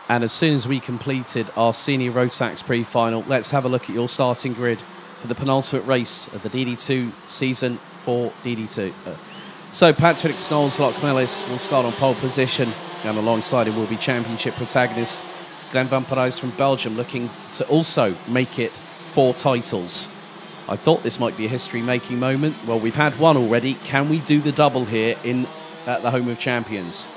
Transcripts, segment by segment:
And as soon as we completed our senior Rotax pre-final, let's have a look at your starting grid for the penultimate race of the DD2 season for DD2. So Patrick Knowles-Lockmellis will start on pole position, and alongside him will be championship protagonist Glenn van Parijs from Belgium, looking to also make it 4 titles. I thought this might be a history-making moment. Well, we've had one already. Can we do the double here at the home of champions?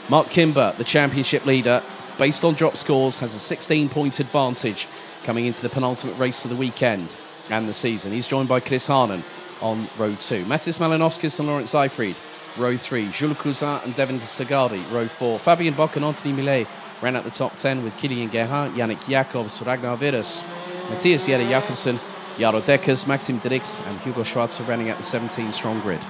Mark Kimber, the championship leader, based on drop scores, has a 16-point advantage coming into the penultimate race of the weekend and the season. He's joined by Chris Harnan on row 2. Matis Malinovskis and Lawrence Seyfried, row 3. Jules Cousin and Devin Sagari, row 4. Fabien Bock and Anthony Millet ran out the top 10 with Kilian Gerhardt, Yannick Jacobs, Ragnar Virus, Matthias Jere Jakobsen, Jaro Dekkers, Maxim Drix and Hugo Schwarzer running out the 17-strong grid.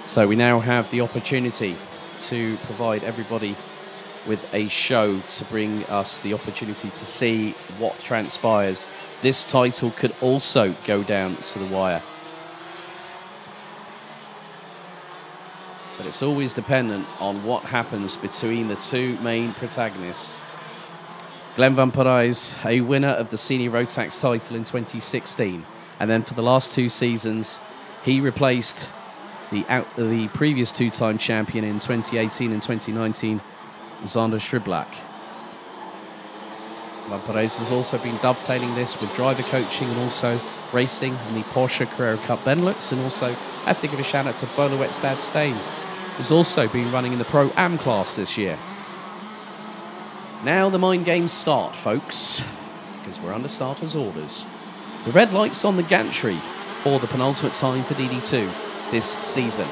So we now have the opportunity to provide everybody with a show to bring us the opportunity to see what transpires. This title could also go down to the wire. But it's always dependent on what happens between the two main protagonists. Glenn van Parijs, a winner of the senior Rotax title in 2016. And then for the last 2 seasons, he replaced the previous 2-time champion in 2018 and 2019, Zander Schriblak. Van Parijs has also been dovetailing this with driver coaching and also racing in the Porsche Carrera Cup Benelux, and also I have to give a shout out to Bolowet Stad Steen, who's also been running in the Pro-Am class this year. Now the mind games start, folks, because we're under starters' orders. The red light's on the gantry for the penultimate time for DD2 this season.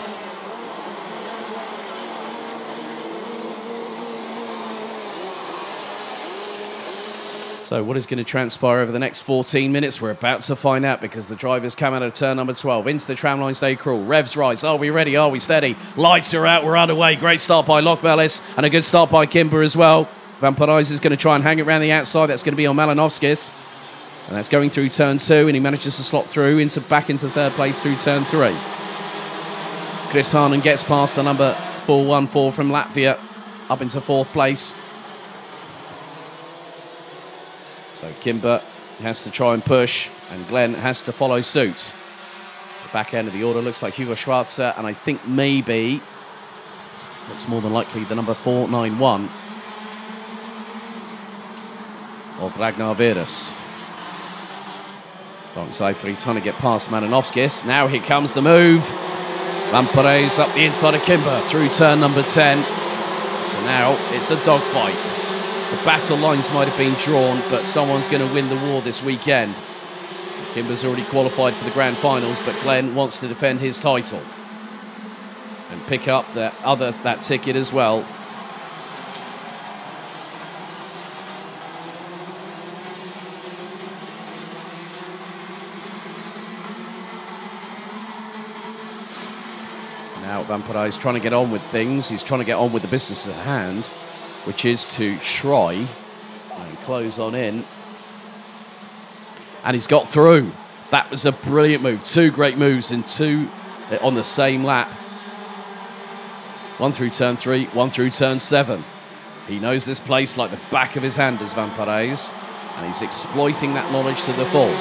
So what is going to transpire over the next 14 minutes? We're about to find out, because the drivers come out of turn number 12 into the tramline. Stay cruel. Revs rise. Are we ready? Are we steady? Lights are out. We're underway. Great start by Lockmellis and a good start by Kimber as well. Van Parijs is going to try and hang it around the outside. That's going to be on Malinovskis. And that's going through turn 2, and he manages to slot through back into 3rd place through turn 3. Chris Harnan gets past the number 414 from Latvia up into 4th place. So Kimber has to try and push, and Glenn has to follow suit. The back end of the order looks like Hugo Schwarzer, and I think maybe, looks more than likely, the number 491 of Ragnar Virus. Long Seyfried trying to get past Malinovskis. Now here comes the move. Van Parijs up the inside of Kimber through turn number 10. So now it's a dogfight. The battle lines might have been drawn, but someone's going to win the war this weekend. Kimber's already qualified for the grand finals, but Glenn wants to defend his title and pick up that ticket as well. Now Van Parijs trying to get on with things. He's trying to get on with the business at hand, which is to try and close on in. And he's got through. That was a brilliant move. 2 great moves in 2 on the same lap. 1 through turn 3, 1 through turn 7. He knows this place like the back of his hand as Van Parijs, and he's exploiting that knowledge to the full.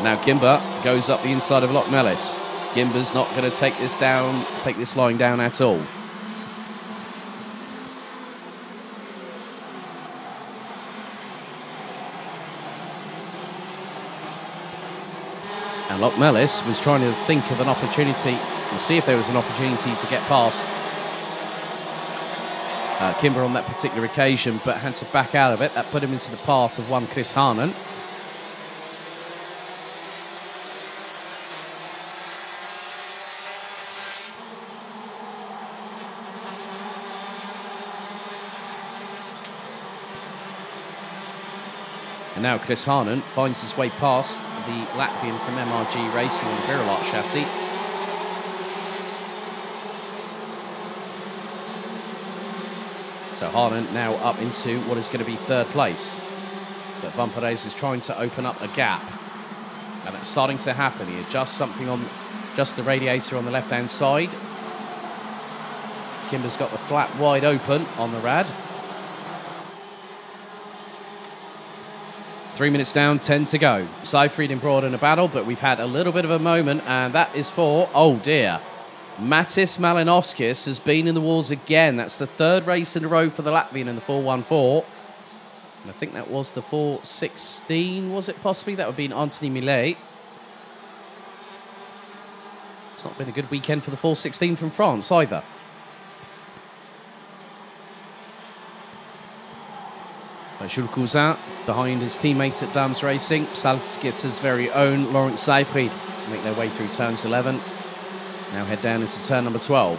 Now Kimber goes up the inside of Lockmellis. Kimber's not going to take this line down at all. And Lockmellis was trying to think of an opportunity and see if there was an opportunity to get past Kimber on that particular occasion, but had to back out of it. That put him into the path of one Chris Harnan. And now Chris Harnan finds his way past the Latvian from MRG Racing on the Virulart chassis. So Harnan now up into what is going to be third place. But Van Perez is trying to open up a gap. And it's starting to happen. He adjusts something on just the radiator on the left-hand side. Kimber's got the flap wide open on the rad. 3 minutes down, 10 to go. Seifried and Broad in a battle, but we've had a little bit of a moment, and that is for, oh dear, Matis Malinovskis has been in the walls again. That's the third race in a row for the Latvian in the 414. And I think that was the 416, was it possibly? That would be Anthony Millet. It's not been a good weekend for the 416 from France either. Jules Cousin behind his teammate at Dams Racing. Salzgitter's very own Laurent Seifried make their way through turns 11. Now head down into turn number 12.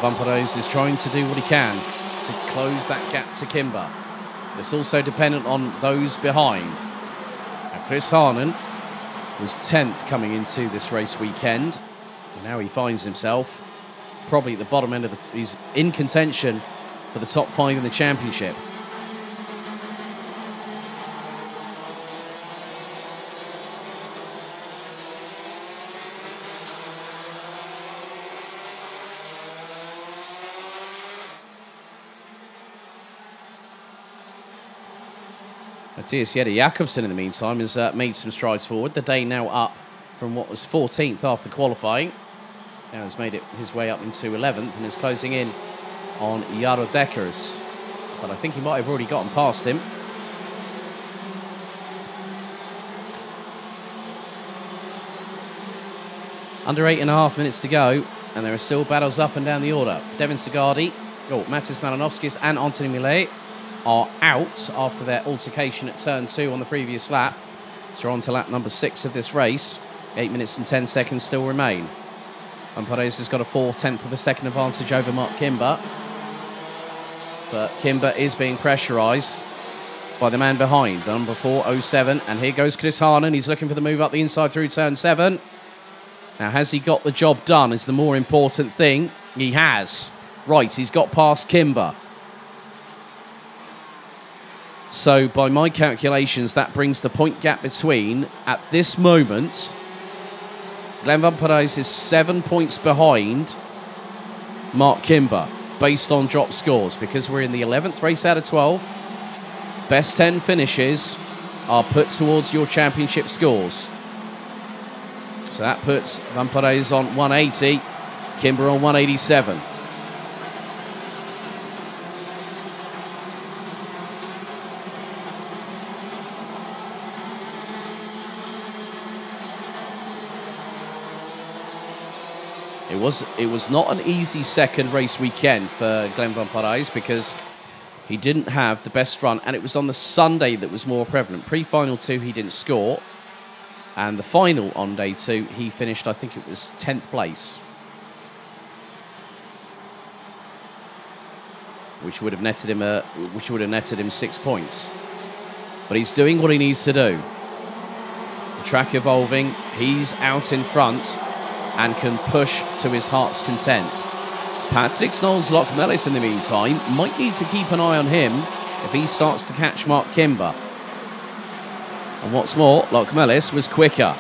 Van Perez is trying to do what he can to close that gap to Kimber. It's also dependent on those behind. Now Chris Harnan was 10th coming into this race weekend. And now he finds himself probably at the bottom end of the... He's in contention for the top 5 in the championship. Matthias Jette Jakobsen, in the meantime, has made some strides forward. The day now up from what was 14th after qualifying. Now has made his way up into 11th and is closing in on Jaro Dekkers. But I think he might have already gotten past him. Under 8.5 minutes to go, and there are still battles up and down the order. Devin Sigardi, Matis Malinovskis and Anthony Millet are out after their altercation at turn 2 on the previous lap. So we're on to lap number 6 of this race. 8 minutes and 10 seconds still remain. And Perez has got a 4/10 of a second advantage over Mark Kimber. But Kimber is being pressurised by the man behind, the number 407. And here goes Chris Harnan. He's looking for the move up the inside through turn 7. Now, has he got the job done is the more important thing. He has. Right, he's got past Kimber. So, by my calculations, that brings the point gap between, at this moment, Glenn Van Perez is 7 points behind Mark Kimber, based on drop scores, because we're in the 11th race out of 12. Best 10 finishes are put towards your championship scores. So that puts Van Perez on 180, Kimber on 187. It was not an easy second race weekend for Glenn Van Perez because he didn't have the best run, and it was on the Sunday that was more prevalent. Pre-final 2, he didn't score, and the final on day 2, he finished, I think it was 10th place, which would have netted him 6 points. But he's doing what he needs to do. The track evolving, he's out in front and can push to his heart's content. Patrick Snolls-Lockmellis, in the meantime, might need to keep an eye on him if he starts to catch Mark Kimber. And what's more, Lockmellis was quicker.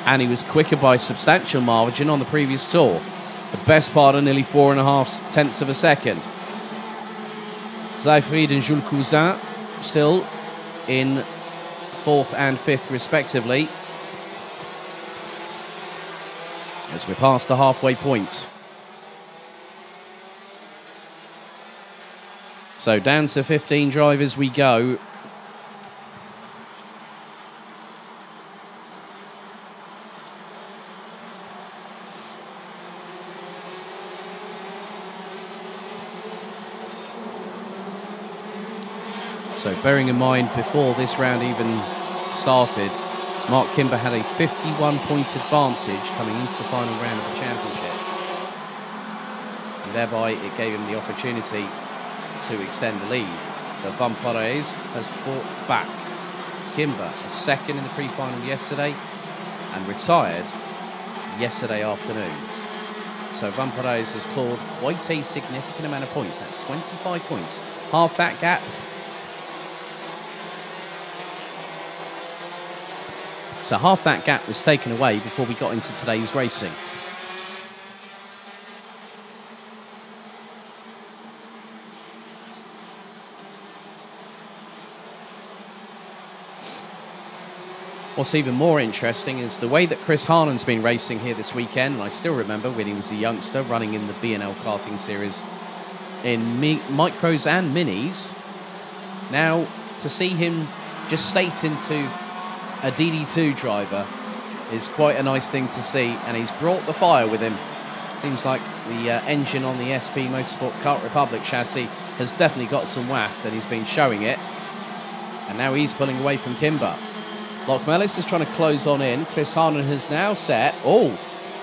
And he was quicker by a substantial margin on the previous tour. The best part of nearly 4.5 tenths of a second. Seifried and Jules Cousin still in 4th and 5th respectively, as we're past the halfway point. So down to 15 drivers we go. So bearing in mind, before this round even started, Mark Kimber had a 51-point advantage coming into the final round of the championship. And thereby it gave him the opportunity to extend the lead. that Van Parijs has fought back. Kimber, a second in the pre-final yesterday and retired yesterday afternoon. So Van Parijs has clawed quite a significant amount of points. That's 25 points. Half that gap. So half that gap was taken away before we got into today's racing. What's even more interesting is the way that Chris Harnon's been racing here this weekend. And I still remember when he was a youngster running in the BNL karting series in micros and minis. Now, to see him just state into a DD2 driver is quite a nice thing to see. And he's brought the fire with him. Seems like the engine on the SP Motorsport Kart Republic chassis has definitely got some waft, and he's been showing it. And now he's pulling away from Kimber. Lockmelis is trying to close on in. Chris Harnon has now set... Oh,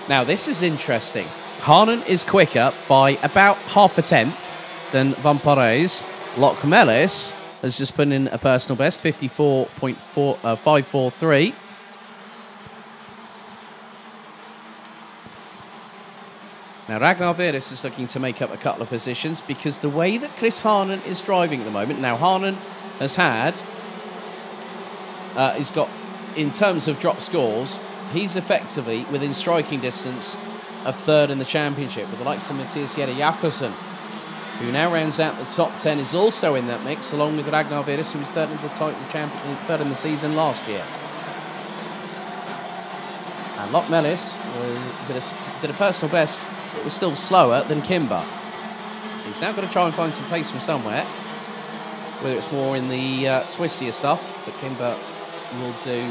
now this is interesting. Harnon is quicker by about half a tenth than Van Parijs. Lockmelis has just put in a personal best, 54.543. Now Ragnar Veres is looking to make up a couple of positions because the way that Chris Harnon is driving at the moment... Now Harnon has had... he's got, in terms of drop scores, he's effectively within striking distance of third in the championship with the likes of Matthias Jette Jakobsen, who now rounds out the top 10, is also in that mix, along with Ragnar Veres, who was third in the title champion, third in the season last year. And Lockmelis did a personal best, but was still slower than Kimber. He's now got to try and find some pace from somewhere, whether it's more in the twistier stuff, but Kimber will do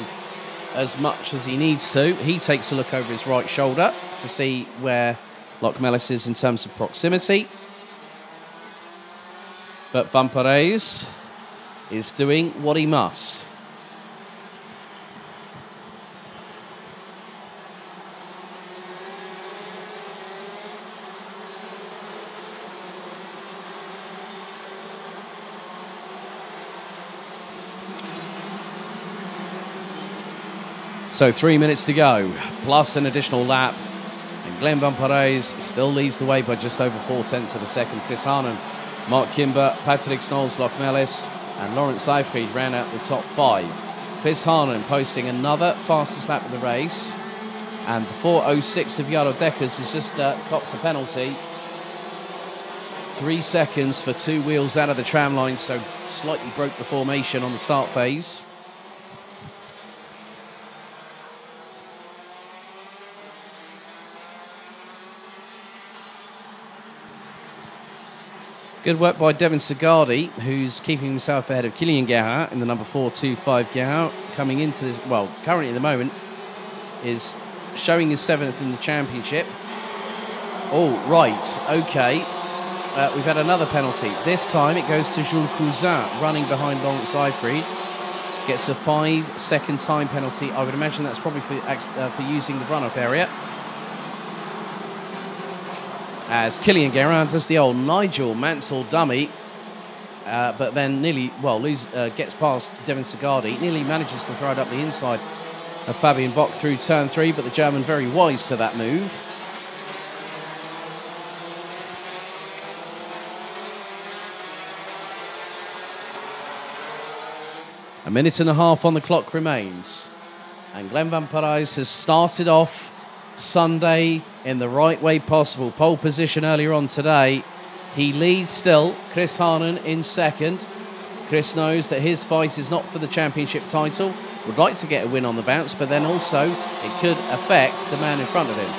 as much as he needs to. He takes a look over his right shoulder to see where Lockmelis is in terms of proximity. But Van Parijs is doing what he must. So 3 minutes to go, plus an additional lap. And Glenn Van Parijs still leads the way by just over 0.4 of a second. Chris Harnon, Mark Kimber, Patrick Snolls, Lockmelis, and Lawrence Seyfried ran out the top 5. Chris Harnon posting another fastest lap of the race. And the 4.06 of Jaro Dekkers has just copped a penalty. 3 seconds for 2 wheels out of the tram line, so slightly broke the formation on the start phase. Good work by Devin Segardi, who's keeping himself ahead of Kilian Gerhardt in the number 425 Gerhardt. Coming into this, well, currently at the moment, is showing his 7th in the championship. Oh, right, okay. We've had another penalty. This time it goes to Jules Cousin, running behind Lawrence Seyfried. Gets a 5-second time penalty. I would imagine that's probably for using the runoff area. As Kilian Gerhardt does the old Nigel Mansell dummy, but then nearly, well, gets past Devin Segardi, nearly manages to throw it up the inside of Fabian Bock through turn 3, but the German very wise to that move. A minute and a half on the clock remains, and Glenn Van Parijs has started off Sunday in the right way possible. Pole position earlier on today. He leads still. Chris Harnon in second. Chris knows that his fight is not for the championship title. Would like to get a win on the bounce, but then also it could affect the man in front of him.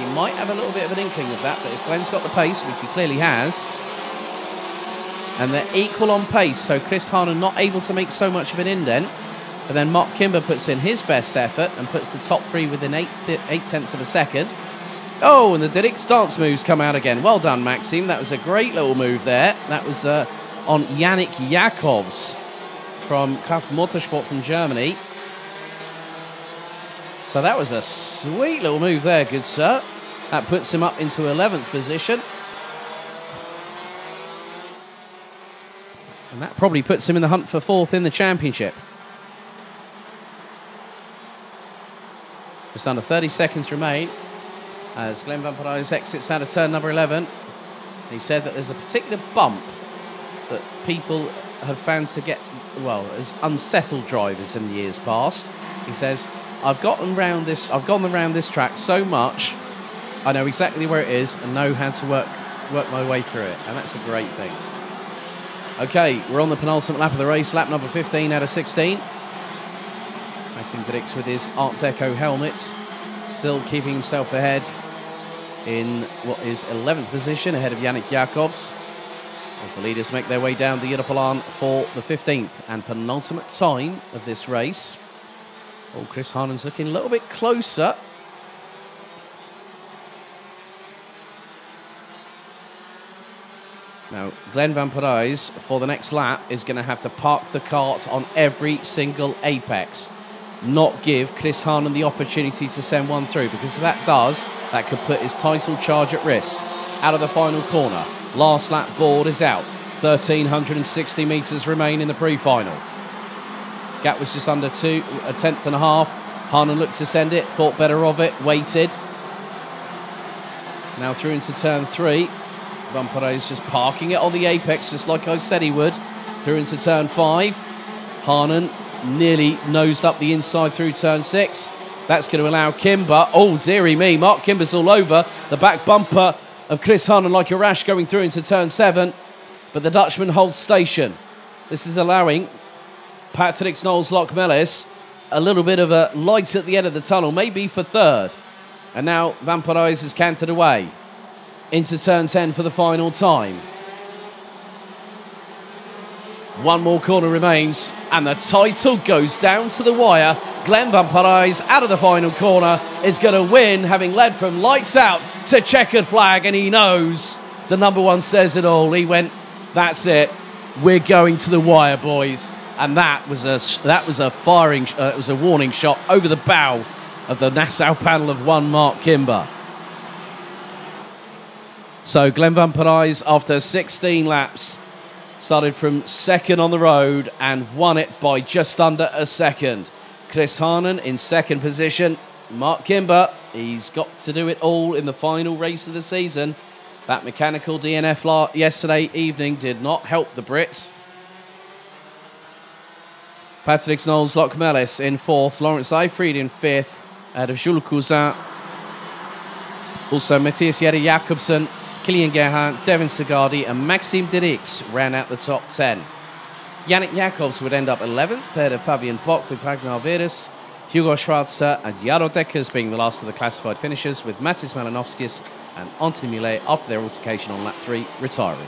He might have a little bit of an inkling of that, but if Glenn's got the pace, which he clearly has, and they're equal on pace, so Chris Harnon not able to make so much of an indent. But then Mark Kimber puts in his best effort and puts the top 3 within 8/10 of a second. Oh, and the Dirk stance moves come out again. Well done, Maxime. That was a great little move there. That was on Yannick Jacobs from Kraft Motorsport from Germany. So that was a sweet little move there, good sir. That puts him up into 11th position. And that probably puts him in the hunt for 4th in the championship. Just under 30 seconds remain as Glenn Van Parijs exits out of turn number 11. He said that there's a particular bump that people have found to get, well, as unsettled drivers in the years past. He says, I've gone around this track so much, I know exactly where it is and know how to work my way through it, and that's a great thing. Okay, we're on the penultimate lap of the race, lap number 15 out of 16. Maxime Drix with his Art Deco helmet, still keeping himself ahead in what is 11th position, ahead of Yannick Jacobs, as the leaders make their way down the Europalaan for the 15th and penultimate time of this race. Oh, Chris Harnon's looking a little bit closer. Now, Glenn Van Parijs, for the next lap, is going to have to park the kart on every single apex. Not give Chris Harnon the opportunity to send one through, because if that does, that could put his title charge at risk. Out of the final corner, last lap board is out. 1,360 metres remain in the pre-final. Gap was just under a tenth and a half. Harnon looked to send it, thought better of it, waited. Now through into turn 3. Van Parijs just parking it on the apex, just like I said he would. Through into turn 5. Harnon nearly nosed up the inside through turn 6. That's going to allow Kimber. Oh, dearie me. Mark Kimber's all over the back bumper of Chris Harnon like a rash going through into turn 7. But the Dutchman holds station. This is allowing Patrick Snolls-Lockmelis a little bit of a light at the end of the tunnel, maybe for 3rd. And now Van Parijs has cantered away into turn 10 for the final time. One more corner remains, and the title goes down to the wire. Glenn Van Parijs, out of the final corner, is going to win, having led from lights out to checkered flag, and he knows the number 1 says it all. He went, that's it, we're going to the wire, boys. And that was a warning shot over the bow of the Nassau panel of 1 Mark Kimber. So Glenn Van Parijs, after 16 laps, started from 2nd on the road and won it by just under a second. Chris Harnon in 2nd position. Mark Kimber, he's got to do it all in the final race of the season. That mechanical DNF yesterday evening did not help the Brits. Patrick Snolls-Lockmelis in 4th. Lawrence Eifried in 5th, ahead of Jules Cousin. Also Matthias Jere Jacobsen, Kilian Gerhardt, Devin Segardi and Maxime Drix ran out the top 10. Yannick Jacobs would end up 11th, ahead of Fabian Bock with Ragnar Veres, Hugo Schwarzer and Jaro Dekkers being the last of the classified finishers, with Matis Malinovskis and Anthony Millet, after their altercation on lap 3, retiring.